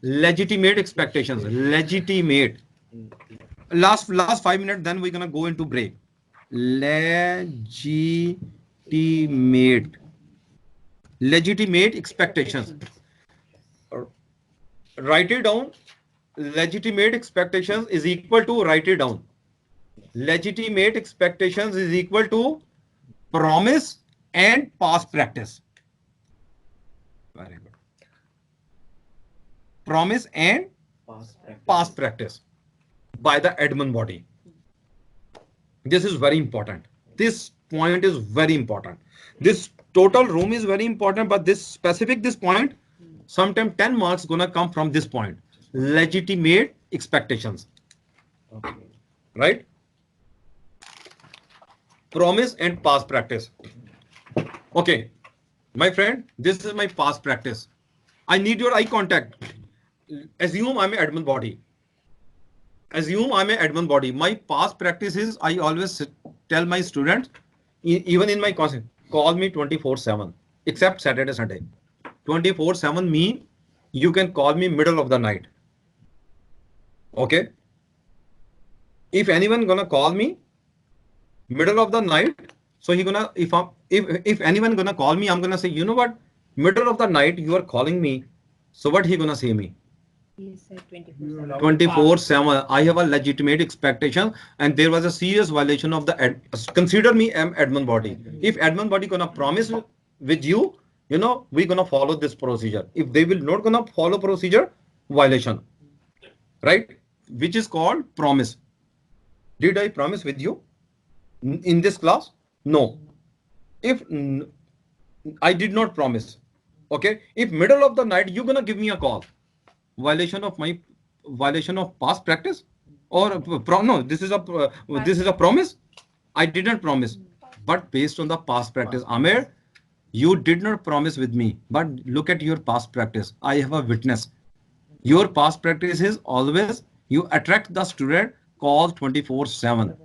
Legitimate expectations. Legitimate. Last 5 minutes, then we're gonna go into break. Legitimate expectations. Write it down. Legitimate expectations is equal to, write it down. Legitimate expectations is equal to promise and past practice. Very good. Promise and past practice by the admin body. This is very important. This point is very important. This total room is very important, but this point, sometimes 10 marks gonna come from this point. Legitimate expectations. Okay. Right? Promise and past practice. Okay, my friend, this is my past practice. I need your eye contact. Assume I'm an admin body. My past practice is, I always tell my students, even in my course, call me 24/7, except Saturday, Sunday. 24/7 mean you can call me middle of the night. Okay? If anyone gonna call me middle of the night, so he gonna, if anyone gonna call me, I'm gonna say, you know what, middle of the night you are calling me. So what he gonna say me? He said 24/7. I have a legitimate expectation, and there was a serious violation of the consider me admin body. If admin body gonna promise with you, you know, we gonna follow this procedure. If they will not gonna follow procedure, violation, right? Which is called promise. Did I promise with you in this class? No. If I did not promise, okay. If middle of the night you're gonna give me a call, violation of past practice, or no, this is a promise. I didn't promise, but based on the past practice. Aamer, you did not promise with me, but look at your past practice. I have a witness. Your past practice is always you attract the student call 24/7.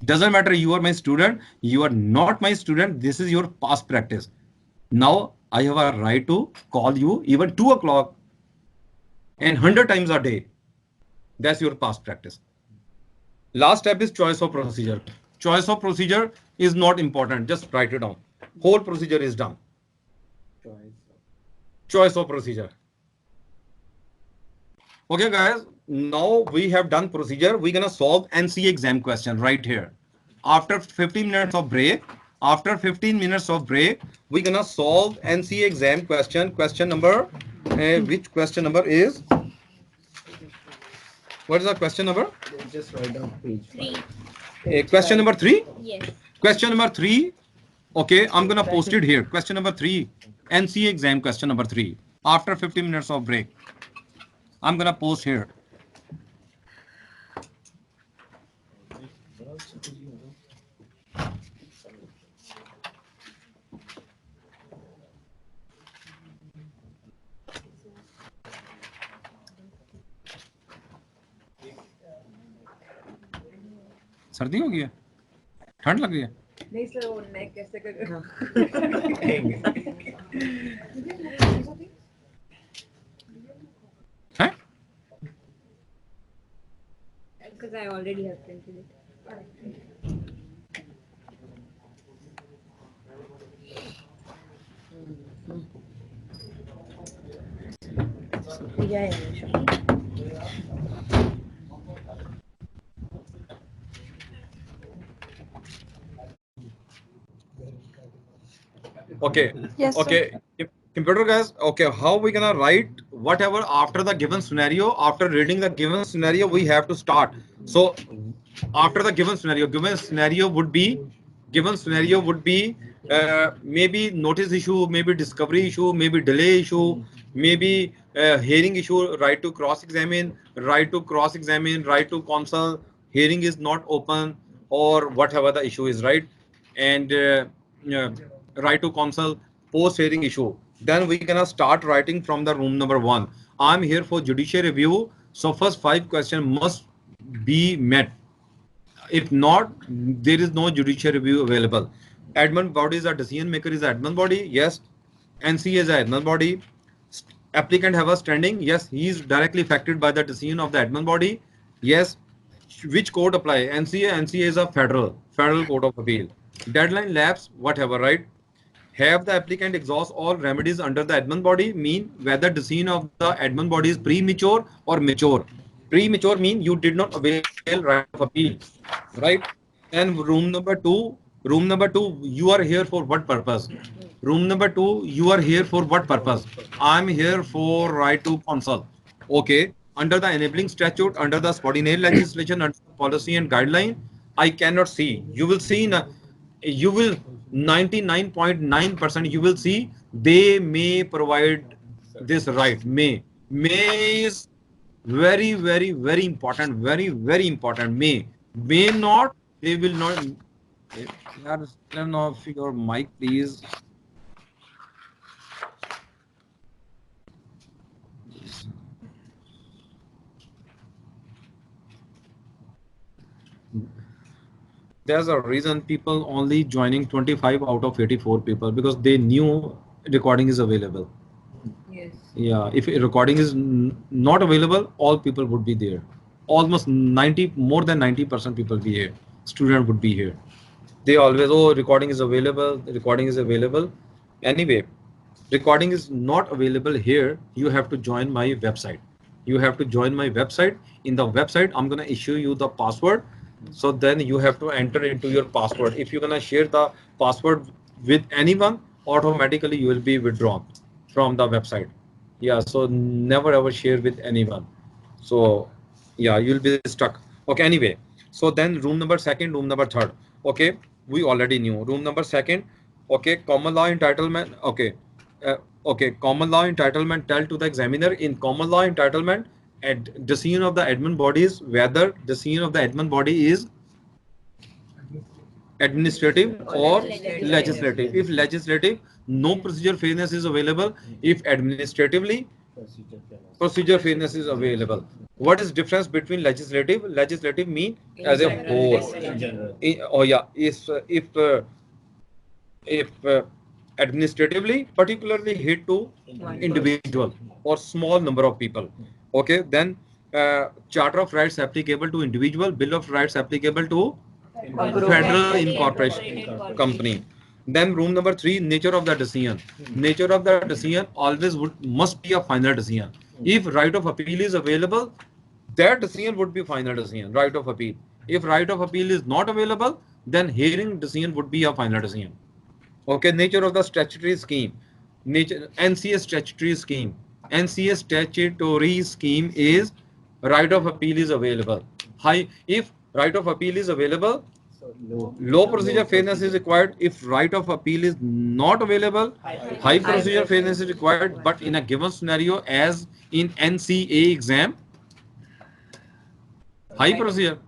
Doesn't matter you are my student, you are not my student. This is your past practice. Now I have a right to call you even 2 o'clock and 100 times a day. That's your past practice. Last step is choice of procedure. Choice of procedure is not important. Just write it down. Whole procedure is done. Choice of procedure. Okay, guys. Now we have done procedure. We're gonna solve NCA exam question right here. After 15 minutes of break, we're gonna solve NCA exam question. Question number, which question number is? What is the question number? Just write down page 3. Question number 3? Yes. Question number 3. Okay, I'm gonna post it here. Question number 3. NCA exam question number 3. After 15 minutes of break, I'm gonna post here. सर्दी हो गई है, ठंड लग रही है। नहीं sir, वो नेक कैसे कर हैं? Because I already have printed it. Yeah, sure. Okay. Yes, okay. Computer guys. Okay. How we gonna write whatever after the given scenario? After reading the given scenario, we have to start. So after the given scenario would be maybe notice issue, maybe discovery issue, maybe delay issue, maybe hearing issue, right to cross-examine, right to counsel, hearing is not open, or whatever the issue is, right? And right to counsel, post-hearing issue. Then we gonna start writing from the room number 1. I'm here for judicial review, so first 5 questions must be met. If not, there is no judicial review available. Admin body is a decision maker, is admin body. Yes. NCA is admin body. applicant have a standing? Yes, he is directly affected by the decision of the admin body. Yes. Which court apply? NCA. NCA is a federal court of appeal. Deadline lapse, whatever, right? Have the applicant exhaust all remedies under the admin body? Mean whether decision of the admin body is premature or mature. Premature mean you did not avail right of appeal, right? And room number two, you are here for what purpose? Room number two, you are here for what purpose? I'm here for right to counsel. Okay. Under the enabling statute, under the subordinate legislation, under the policy and guideline, I cannot see. You will see you will 99.9% you will see they may provide this right. May is very important, very important. May not, they will not. Yaar, turn off your mic, please. There's a reason people only joining 25 out of 84 people, because they knew recording is available. Yes. Yeah, if a recording is not available, all people would be there. Almost 90, more than 90% people be here. Student would be here. They always, oh, recording is available. Recording is available. Anyway, recording is not available here. You have to join my website. You have to join my website. In the website, I'm gonna issue you the password. So then you have to enter into your password. If you're gonna share the password with anyone, automatically you will be withdrawn from the website. Yeah, so never ever share with anyone. So yeah, you'll be stuck. Okay, anyway. So then room number second, room number third. Okay, we already knew. Room number second. Okay, common law entitlement. Okay, okay, common law entitlement. Tell to the examiner in common law entitlement at decision of the admin body is whether decision of the admin body is administrative or legislative. If legislative, no procedure fairness is available. If administratively, procedure fairness is available. What is difference between legislative? Legislative mean as a whole. Oh yeah, if administratively, particularly hit to individual or small number of people. Okay, then Charter of Rights applicable to individual, Bill of Rights applicable to federal incorporation company. Then room number three, nature of the decision. Nature of the decision always must be a final decision. If right of appeal is available, that decision would be final decision, right of appeal. If right of appeal is not available, then hearing decision would be a final decision. Okay, nature of the statutory scheme. Nature NCA statutory scheme. NCA statutory scheme is right of appeal is available. High if right of appeal is available, low procedure fairness is required. If right of appeal is not available, high procedure fairness is required. But in a given scenario, as in NCA exam, high procedure.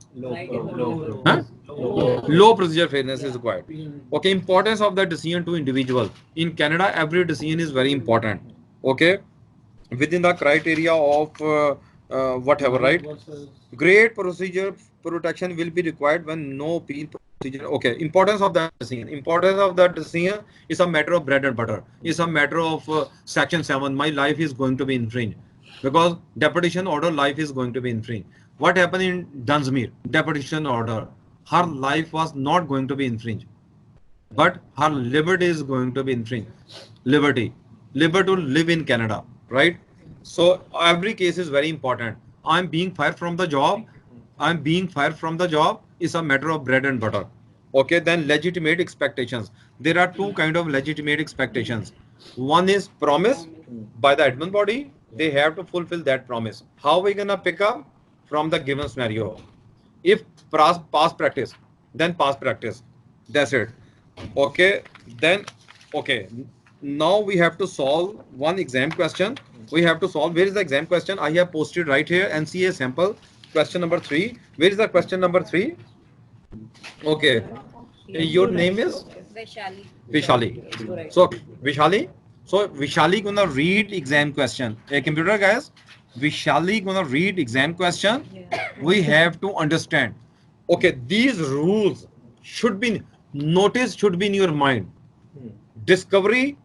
Huh? Low procedure fairness is required. Okay, importance of the decision to individual. In Canada, every decision is very important. Okay, within the criteria of whatever, right? Great procedure protection will be required when no appeal procedure. Okay, importance of the decision. Importance of the decision is a matter of bread and butter. It's a matter of Section 7. My life is going to be infringed because deputation order life is going to be infringed. What happened in Dunsmuir? Deputation order. Her life was not going to be infringed, but her liberty is going to be infringed. Liberty to live in Canada, right? So every case is very important. I'm being fired from the job. I'm being fired from the job is a matter of bread and butter. Okay, then legitimate expectations. There are two kind of legitimate expectations. One is promise by the admin body. They have to fulfill that promise. How are we gonna pick up from the given scenario? If past practice, then past practice. That's it. Okay, then okay. Now we have to solve one exam question. We have to solve. Where is the exam question? I have posted right here. NCA sample question number 3. Where is the question number 3? Okay. Your name is Vaishali. Vishali. So Vishali. So Vishali gonna read exam question. A computer guys. Vishali gonna read exam question. We have to understand. Okay, these rules should be noticed. Should be in your mind. Discovery